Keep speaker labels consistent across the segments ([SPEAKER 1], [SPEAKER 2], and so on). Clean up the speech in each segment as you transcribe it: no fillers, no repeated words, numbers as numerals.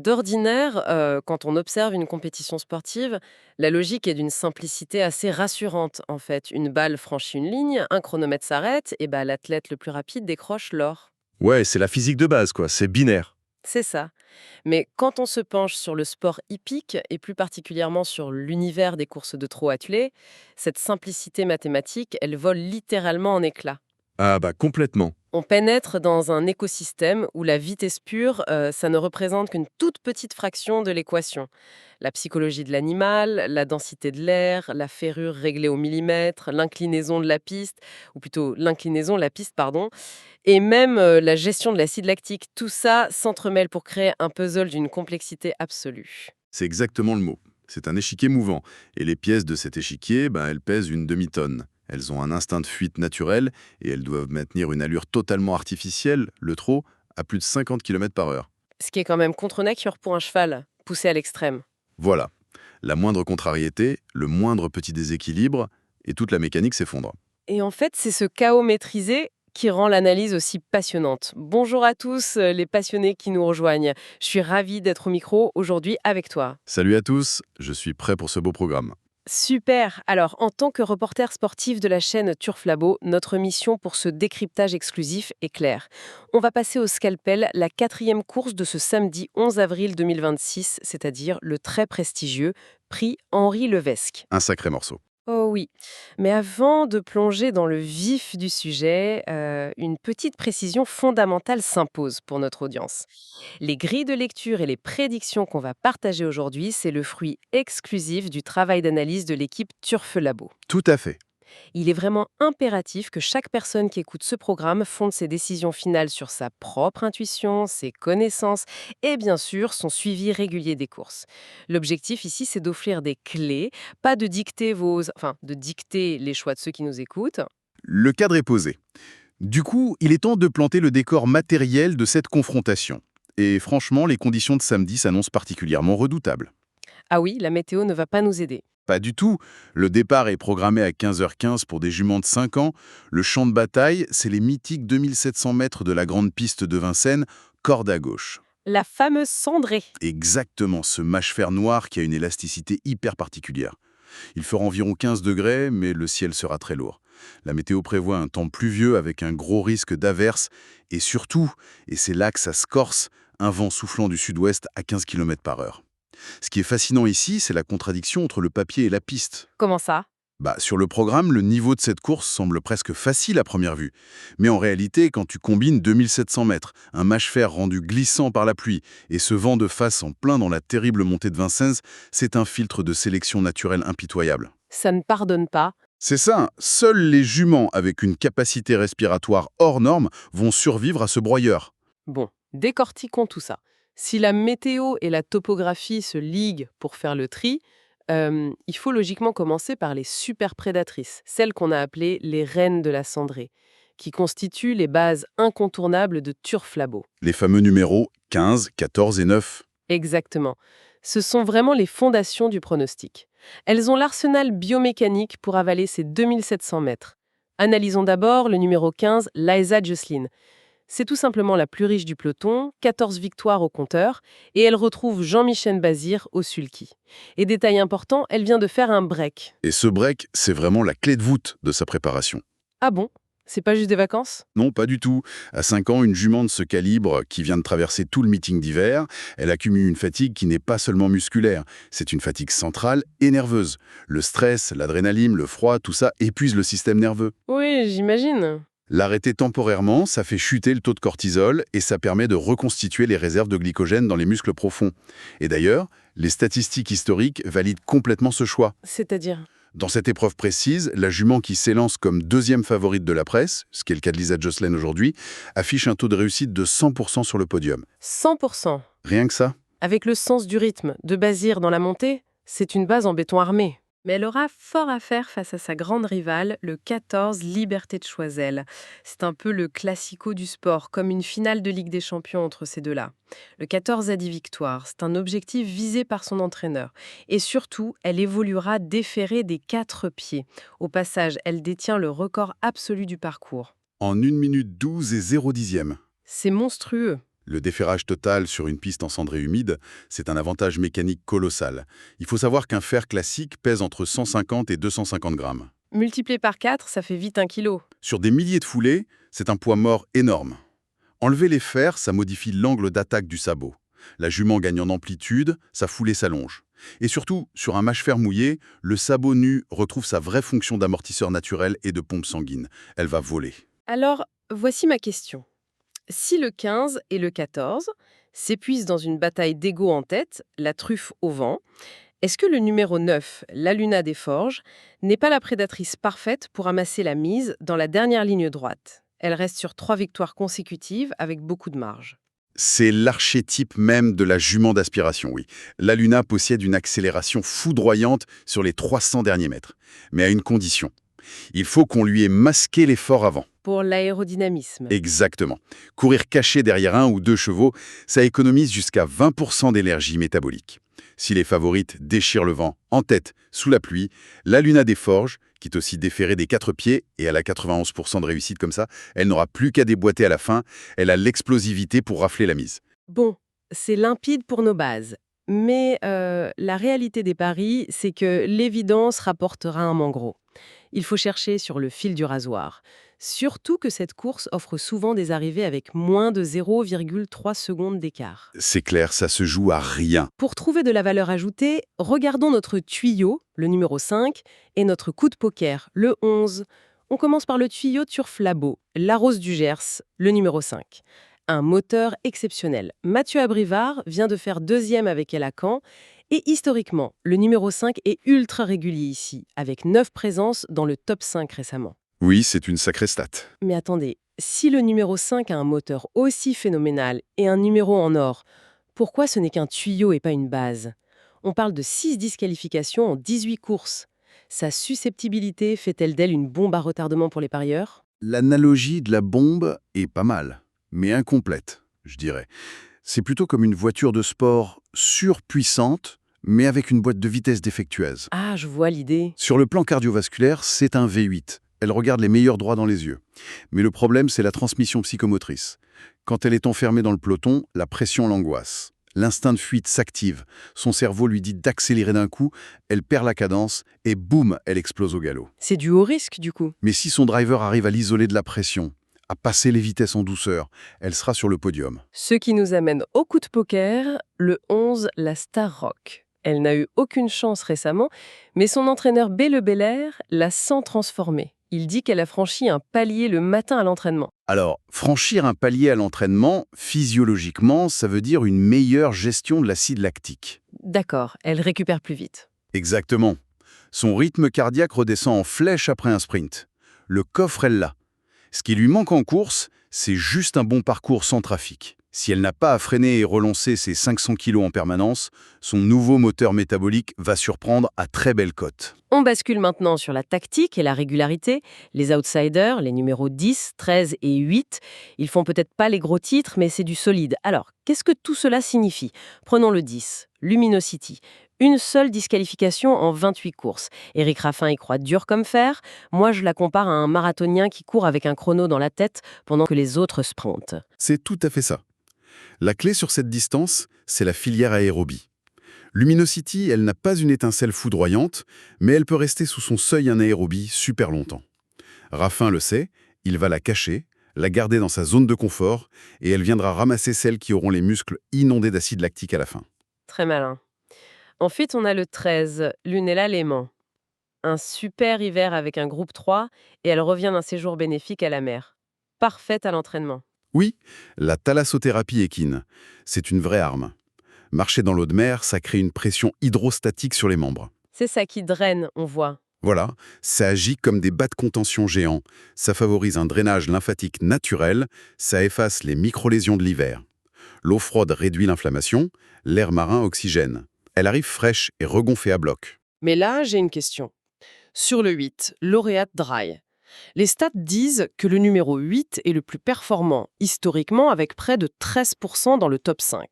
[SPEAKER 1] D'ordinaire, quand on observe une compétition sportive, la logique est d'une simplicité assez rassurante, en fait. Une balle franchit une ligne, un chronomètre s'arrête, et bah, l'athlète le plus rapide décroche l'or.
[SPEAKER 2] Ouais, c'est la physique de base, quoi, c'est binaire.
[SPEAKER 1] C'est ça. Mais quand on se penche sur le sport hippique, et plus particulièrement sur l'univers des courses de trot attelées, cette simplicité mathématique, elle vole littéralement en éclats.
[SPEAKER 2] Ah bah complètement.
[SPEAKER 1] On pénètre dans un écosystème où la vitesse pure, ça ne représente qu'une toute petite fraction de l'équation. La psychologie de l'animal, la densité de l'air, la ferrure réglée au millimètre, l'inclinaison de la piste, ou plutôt l'inclinaison de la piste, pardon, et même la gestion de l'acide lactique, tout ça s'entremêle pour créer un puzzle d'une complexité absolue.
[SPEAKER 2] C'est exactement le mot. C'est un échiquier mouvant. Et les pièces de cet échiquier, elles pèsent une demi-tonne. Elles ont un instinct de fuite naturel et elles doivent maintenir une allure totalement artificielle, le trot, à plus de 50 km par heure.
[SPEAKER 1] Ce qui est quand même contre nature pour un cheval, poussé à l'extrême.
[SPEAKER 2] Voilà. La moindre contrariété, le moindre petit déséquilibre, et toute la mécanique s'effondre.
[SPEAKER 1] Et en fait, c'est ce chaos maîtrisé qui rend l'analyse aussi passionnante. Bonjour à tous les passionnés qui nous rejoignent. Je suis ravie d'être au micro aujourd'hui avec toi.
[SPEAKER 2] Salut à tous, je suis prêt pour ce beau programme.
[SPEAKER 1] Super. Alors, en tant que reporter sportif de la chaîne Turf Labo, notre mission pour ce décryptage exclusif est claire. On va passer au scalpel la quatrième course de ce samedi 11 avril 2026, c'est-à-dire le très prestigieux prix Henri Levesque.
[SPEAKER 2] Un sacré morceau.
[SPEAKER 1] Oh oui, mais avant de plonger dans le vif du sujet, une petite précision fondamentale s'impose pour notre audience. Les grilles de lecture et les prédictions qu'on va partager aujourd'hui, c'est le fruit exclusif du travail d'analyse de l'équipe Turf Labo.
[SPEAKER 2] Tout à fait.
[SPEAKER 1] Il est vraiment impératif que chaque personne qui écoute ce programme fonde ses décisions finales sur sa propre intuition, ses connaissances et bien sûr son suivi régulier des courses. L'objectif ici, c'est d'offrir des clés, pas de dicter de dicter les choix de ceux qui nous écoutent.
[SPEAKER 2] Le cadre est posé. Du coup, il est temps de planter le décor matériel de cette confrontation. Et franchement, les conditions de samedi s'annoncent particulièrement redoutables.
[SPEAKER 1] Ah oui, la météo ne va pas nous aider.
[SPEAKER 2] Pas du tout. Le départ est programmé à 15h15 pour des juments de 5 ans. Le champ de bataille, c'est les mythiques 2700 mètres de la grande piste de Vincennes, corde à gauche.
[SPEAKER 1] La fameuse cendrée.
[SPEAKER 2] Exactement, ce mâche-fer noir qui a une élasticité hyper particulière. Il fera environ 15 degrés, mais le ciel sera très lourd. La météo prévoit un temps pluvieux avec un gros risque d'averse et surtout, et c'est là que ça se corse, un vent soufflant du sud-ouest à 15 km par heure. Ce qui est fascinant ici, c'est la contradiction entre le papier et la piste.
[SPEAKER 1] Comment ça?
[SPEAKER 2] Sur le programme, le niveau de cette course semble presque facile à première vue. Mais en réalité, quand tu combines 2700 mètres, un mâche-fer rendu glissant par la pluie et ce vent de face en plein dans la terrible montée de Vincennes, c'est un filtre de sélection naturelle impitoyable.
[SPEAKER 1] Ça ne pardonne pas.
[SPEAKER 2] C'est ça, seuls les juments avec une capacité respiratoire hors norme vont survivre à ce broyeur.
[SPEAKER 1] Bon, décortiquons tout ça. Si la météo et la topographie se liguent pour faire le tri, il faut logiquement commencer par les super prédatrices, celles qu'on a appelées les reines de la cendrée, qui constituent les bases incontournables de Turf Labo.
[SPEAKER 2] Les fameux numéros 15, 14 et 9.
[SPEAKER 1] Exactement. Ce sont vraiment les fondations du pronostic. Elles ont l'arsenal biomécanique pour avaler ces 2700 mètres. Analysons d'abord le numéro 15, Liza Jocelyn. C'est tout simplement la plus riche du peloton, 14 victoires au compteur, et elle retrouve Jean-Michel Bazir au sulky. Et détail important, elle vient de faire un break.
[SPEAKER 2] Et ce break, c'est vraiment la clé de voûte de sa préparation.
[SPEAKER 1] Ah bon? C'est pas juste des vacances?
[SPEAKER 2] Non, pas du tout. À 5 ans, une jument de ce calibre, qui vient de traverser tout le meeting d'hiver, elle accumule une fatigue qui n'est pas seulement musculaire, c'est une fatigue centrale et nerveuse. Le stress, l'adrénaline, le froid, tout ça épuise le système nerveux.
[SPEAKER 1] Oui, j'imagine.
[SPEAKER 2] L'arrêter temporairement, ça fait chuter le taux de cortisol et ça permet de reconstituer les réserves de glycogène dans les muscles profonds. Et d'ailleurs, les statistiques historiques valident complètement ce choix.
[SPEAKER 1] C'est-à-dire?
[SPEAKER 2] Dans cette épreuve précise, la jument qui s'élance comme deuxième favorite de la presse, ce qui est le cas de Liza Jocelyn aujourd'hui, affiche un taux de réussite de 100% sur le podium.
[SPEAKER 1] 100%.
[SPEAKER 2] Rien que ça.
[SPEAKER 1] Avec le sens du rythme de Bazir dans la montée, c'est une base en béton armé. Mais elle aura fort à faire face à sa grande rivale, le 14 Liberté de Choiseul. C'est un peu le classico du sport, comme une finale de Ligue des Champions entre ces deux-là. Le 14 a 10 victoires, c'est un objectif visé par son entraîneur. Et surtout, elle évoluera déférée des 4 pieds. Au passage, elle détient le record absolu du parcours.
[SPEAKER 2] En 1 minute 12 et 0 dixième.
[SPEAKER 1] C'est monstrueux.
[SPEAKER 2] Le déferrage total sur une piste en cendrée humide, c'est un avantage mécanique colossal. Il faut savoir qu'un fer classique pèse entre 150 et 250 grammes.
[SPEAKER 1] Multiplié par 4, ça fait vite 1 kilo.
[SPEAKER 2] Sur des milliers de foulées, c'est un poids mort énorme. Enlever les fers, ça modifie l'angle d'attaque du sabot. La jument gagne en amplitude, sa foulée s'allonge. Et surtout, sur un mâche-fer mouillé, le sabot nu retrouve sa vraie fonction d'amortisseur naturel et de pompe sanguine. Elle va voler.
[SPEAKER 1] Alors, voici ma question. Si le 15 et le 14 s'épuisent dans une bataille d'ego en tête, la truffe au vent, est-ce que le numéro 9, la Luna des Forges, n'est pas la prédatrice parfaite pour amasser la mise dans la dernière ligne droite? Elle reste sur 3 victoires consécutives avec beaucoup de marge.
[SPEAKER 2] C'est l'archétype même de la jument d'aspiration, oui. La Luna possède une accélération foudroyante sur les 300 derniers mètres. Mais à une condition. Il faut qu'on lui ait masqué l'effort avant.
[SPEAKER 1] Pour l'aérodynamisme.
[SPEAKER 2] Exactement. Courir caché derrière 1 ou 2 chevaux, ça économise jusqu'à 20% d'énergie métabolique. Si les favorites déchirent le vent, en tête, sous la pluie, la Luna des Forges, qui est aussi déférée des 4 pieds, et elle a 91% de réussite comme ça, elle n'aura plus qu'à déboîter à la fin, elle a l'explosivité pour rafler la mise.
[SPEAKER 1] Bon, c'est limpide pour nos bases. Mais la réalité des paris, c'est que l'évidence rapportera un gros. Il faut chercher sur le fil du rasoir. Surtout que cette course offre souvent des arrivées avec moins de 0,3 secondes d'écart.
[SPEAKER 2] C'est clair, ça se joue à rien.
[SPEAKER 1] Pour trouver de la valeur ajoutée, regardons notre tuyau, le numéro 5, et notre coup de poker, le 11. On commence par le tuyau Turf-Labo, la Rose du Gers, le numéro 5. Un moteur exceptionnel. Mathieu Abrivard vient de faire 2e avec elle à Caen. Et historiquement, le numéro 5 est ultra régulier ici, avec 9 présences dans le top 5 récemment.
[SPEAKER 2] Oui, c'est une sacrée stat.
[SPEAKER 1] Mais attendez, si le numéro 5 a un moteur aussi phénoménal et un numéro en or, pourquoi ce n'est qu'un tuyau et pas une base? On parle de 6 disqualifications en 18 courses. Sa susceptibilité fait-elle d'elle une bombe à retardement pour les parieurs?
[SPEAKER 2] L'analogie de la bombe est pas mal, mais incomplète, je dirais. C'est plutôt comme une voiture de sport surpuissante, mais avec une boîte de vitesse défectueuse.
[SPEAKER 1] Ah, je vois l'idée.
[SPEAKER 2] Sur le plan cardiovasculaire, c'est un V8. Elle regarde les meilleurs droits dans les yeux. Mais le problème, c'est la transmission psychomotrice. Quand elle est enfermée dans le peloton, la pression l'angoisse. L'instinct de fuite s'active. Son cerveau lui dit d'accélérer d'un coup, elle perd la cadence et boum, elle explose au galop.
[SPEAKER 1] C'est du haut risque, du coup.
[SPEAKER 2] Mais si son driver arrive à l'isoler de la pression, à passer les vitesses en douceur, elle sera sur le podium.
[SPEAKER 1] Ce qui nous amène au coup de poker, le 11, la Star Rock. Elle n'a eu aucune chance récemment, mais son entraîneur B. Le Belair la sent transformée. Il dit qu'elle a franchi un palier le matin à l'entraînement.
[SPEAKER 2] Alors, franchir un palier à l'entraînement, physiologiquement, ça veut dire une meilleure gestion de l'acide lactique.
[SPEAKER 1] D'accord, elle récupère plus vite.
[SPEAKER 2] Exactement. Son rythme cardiaque redescend en flèche après un sprint. Le coffre, elle l'a. Ce qui lui manque en course, c'est juste un bon parcours sans trafic. Si elle n'a pas à freiner et relancer ses 500 kg en permanence, son nouveau moteur métabolique va surprendre à très belle cote.
[SPEAKER 1] On bascule maintenant sur la tactique et la régularité. Les outsiders, les numéros 10, 13 et 8, ils font peut-être pas les gros titres, mais c'est du solide. Alors, qu'est-ce que tout cela signifie? Prenons le 10, Luminosity. Une seule disqualification en 28 courses. Éric Raffin y croit dur comme fer. Moi, je la compare à un marathonien qui court avec un chrono dans la tête pendant que les autres sprintent.
[SPEAKER 2] C'est tout à fait ça. La clé sur cette distance, c'est la filière aérobie. Luminosity, elle n'a pas une étincelle foudroyante, mais elle peut rester sous son seuil anaérobie super longtemps. Raffin le sait, il va la cacher, la garder dans sa zone de confort, et elle viendra ramasser celles qui auront les muscles inondés d'acide lactique à la fin.
[SPEAKER 1] Très malin. Ensuite, on a le 13, Lunella Léman. Un super hiver avec un groupe 3 et elle revient d'un séjour bénéfique à la mer. Parfaite à l'entraînement.
[SPEAKER 2] Oui, la thalassothérapie équine, c'est une vraie arme. Marcher dans l'eau de mer, ça crée une pression hydrostatique sur les membres.
[SPEAKER 1] C'est ça qui draine, on voit.
[SPEAKER 2] Voilà, ça agit comme des bas de contention géants. Ça favorise un drainage lymphatique naturel, ça efface les micro-lésions de l'hiver. L'eau froide réduit l'inflammation, l'air marin oxygène. Elle arrive fraîche et regonflée à bloc.
[SPEAKER 1] Mais là, j'ai une question. Sur le 8, lauréate Dry. Les stats disent que le numéro 8 est le plus performant historiquement avec près de 13% dans le top 5.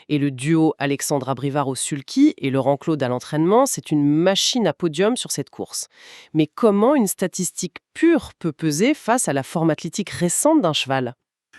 [SPEAKER 1] Et le duo Alexandre Abrivard au sulky et Laurent Claude à l'entraînement, c'est une machine à podium sur cette course. Mais comment une statistique pure peut peser face à la forme athlétique récente d'un cheval?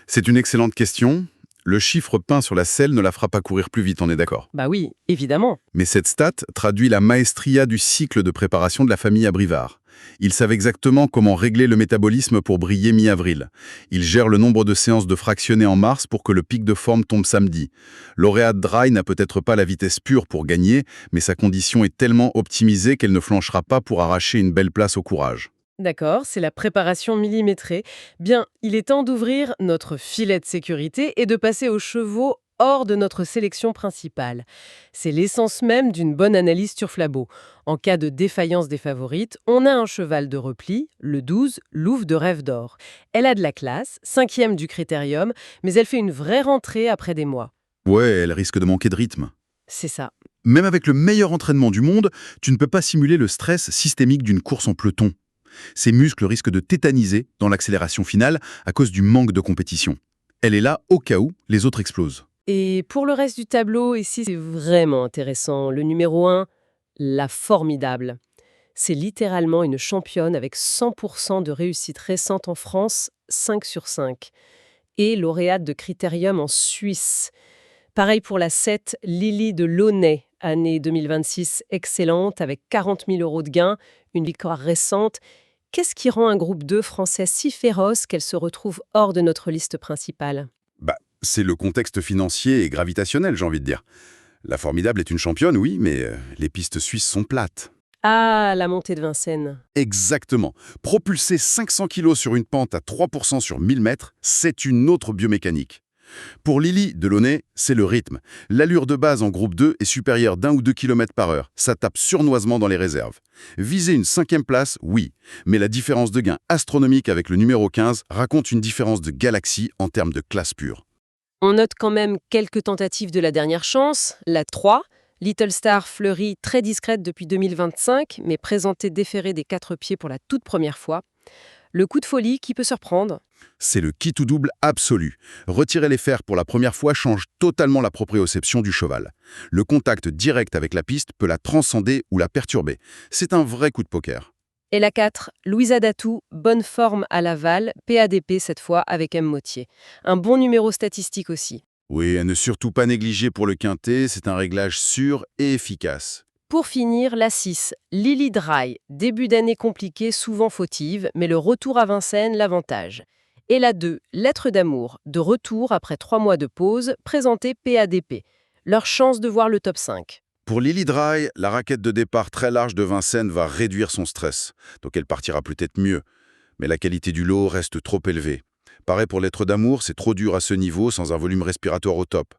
[SPEAKER 2] C'est une excellente question. Le chiffre peint sur la selle ne la fera pas courir plus vite, on est d'accord.
[SPEAKER 1] Bah oui, évidemment.
[SPEAKER 2] Mais cette stat traduit la maestria du cycle de préparation de la famille Abrivard. Ils savent exactement comment régler le métabolisme pour briller mi-avril. Ils gèrent le nombre de séances de fractionnés en mars pour que le pic de forme tombe samedi. Lauréate Dry n'a peut-être pas la vitesse pure pour gagner, mais sa condition est tellement optimisée qu'elle ne flanchera pas pour arracher une belle place au courage.
[SPEAKER 1] D'accord, c'est la préparation millimétrée. Bien, il est temps d'ouvrir notre filet de sécurité et de passer aux chevaux hors de notre sélection principale. C'est l'essence même d'une bonne analyse Turflabo. En cas de défaillance des favorites, on a un cheval de repli, le 12, Louve de Rêve d'Or. Elle a de la classe, 5e du critérium, mais elle fait une vraie rentrée après des mois.
[SPEAKER 2] Ouais, elle risque de manquer de rythme.
[SPEAKER 1] C'est ça.
[SPEAKER 2] Même avec le meilleur entraînement du monde, tu ne peux pas simuler le stress systémique d'une course en peloton. Ses muscles risquent de tétaniser dans l'accélération finale à cause du manque de compétition. Elle est là au cas où les autres explosent.
[SPEAKER 1] Et pour le reste du tableau, ici, c'est vraiment intéressant. Le numéro 1, la formidable. C'est littéralement une championne avec 100% de réussite récente en France, 5 sur 5. Et lauréate de Critérium en Suisse. Pareil pour la 7, Lily de Launay, année 2026, excellente, avec 40 000 € de gains, une victoire récente. Qu'est-ce qui rend un groupe 2 français si féroce qu'elle se retrouve hors de notre liste principale?
[SPEAKER 2] C'est le contexte financier et gravitationnel, j'ai envie de dire. La Formidable est une championne, oui, mais les pistes suisses sont plates.
[SPEAKER 1] Ah, la montée de Vincennes.
[SPEAKER 2] Exactement. Propulser 500 kg sur une pente à 3% sur 1000 mètres, c'est une autre biomécanique. Pour Lily Delaunay, c'est le rythme. L'allure de base en groupe 2 est supérieure d'1 ou 2 km par heure. Ça tape sournoisement dans les réserves. Viser une 5e place, oui. Mais la différence de gain astronomique avec le numéro 15 raconte une différence de galaxie en termes de classe pure.
[SPEAKER 1] On note quand même quelques tentatives de la dernière chance. La 3, Little Star fleurit très discrète depuis 2025, mais présentée déférée des 4 pieds pour la toute première fois. Le coup de folie qui peut surprendre.
[SPEAKER 2] C'est le qui tout double absolu. Retirer les fers pour la première fois change totalement la proprioception du cheval. Le contact direct avec la piste peut la transcender ou la perturber. C'est un vrai coup de poker.
[SPEAKER 1] Et la 4, Louisa Datou, bonne forme à Laval, PADP cette fois avec M. Mottier. Un bon numéro statistique aussi.
[SPEAKER 2] Oui, à ne surtout pas négliger pour le quintet, c'est un réglage sûr et efficace.
[SPEAKER 1] Pour finir, la 6, Lily Dry, début d'année compliquée, souvent fautive, mais le retour à Vincennes l'avantage. Et la 2, Lettre d'amour, de retour après 3 mois de pause, présentée PADP. Leur chance de voir le top 5.
[SPEAKER 2] Pour Lily Dry, la raquette de départ très large de Vincennes va réduire son stress, donc elle partira peut-être mieux. Mais la qualité du lot reste trop élevée. Pareil pour Lettre d'amour, c'est trop dur à ce niveau sans un volume respiratoire au top.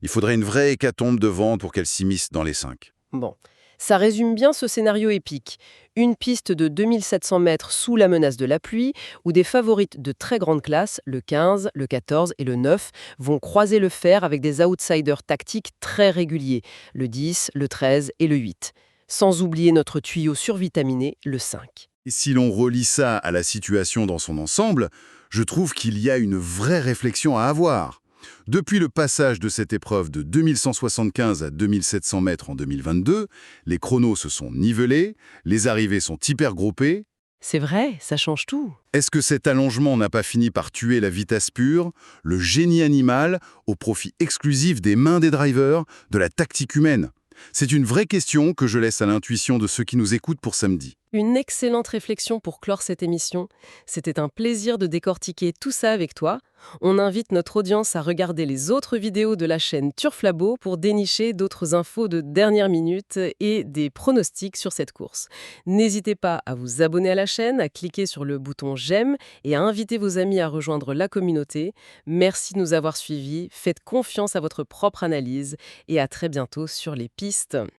[SPEAKER 2] Il faudrait une vraie hécatombe de vent pour qu'elle s'immisce dans les 5.
[SPEAKER 1] Bon, ça résume bien ce scénario épique. Une piste de 2700 mètres sous la menace de la pluie, où des favorites de très grande classe, le 15, le 14 et le 9, vont croiser le fer avec des outsiders tactiques très réguliers, le 10, le 13 et le 8. Sans oublier notre tuyau survitaminé, le 5.
[SPEAKER 2] Et si l'on relie ça à la situation dans son ensemble, je trouve qu'il y a une vraie réflexion à avoir. Depuis le passage de cette épreuve de 2175 à 2700 mètres en 2022, les chronos se sont nivelés, les arrivées sont hyper groupées.
[SPEAKER 1] C'est vrai, ça change tout.
[SPEAKER 2] Est-ce que cet allongement n'a pas fini par tuer la vitesse pure, le génie animal, au profit exclusif des mains des drivers, de la tactique humaine? C'est une vraie question que je laisse à l'intuition de ceux qui nous écoutent pour samedi.
[SPEAKER 1] Une excellente réflexion pour clore cette émission. C'était un plaisir de décortiquer tout ça avec toi. On invite notre audience à regarder les autres vidéos de la chaîne Turflabo pour dénicher d'autres infos de dernière minute et des pronostics sur cette course. N'hésitez pas à vous abonner à la chaîne, à cliquer sur le bouton j'aime et à inviter vos amis à rejoindre la communauté. Merci de nous avoir suivis, faites confiance à votre propre analyse et à très bientôt sur les pistes.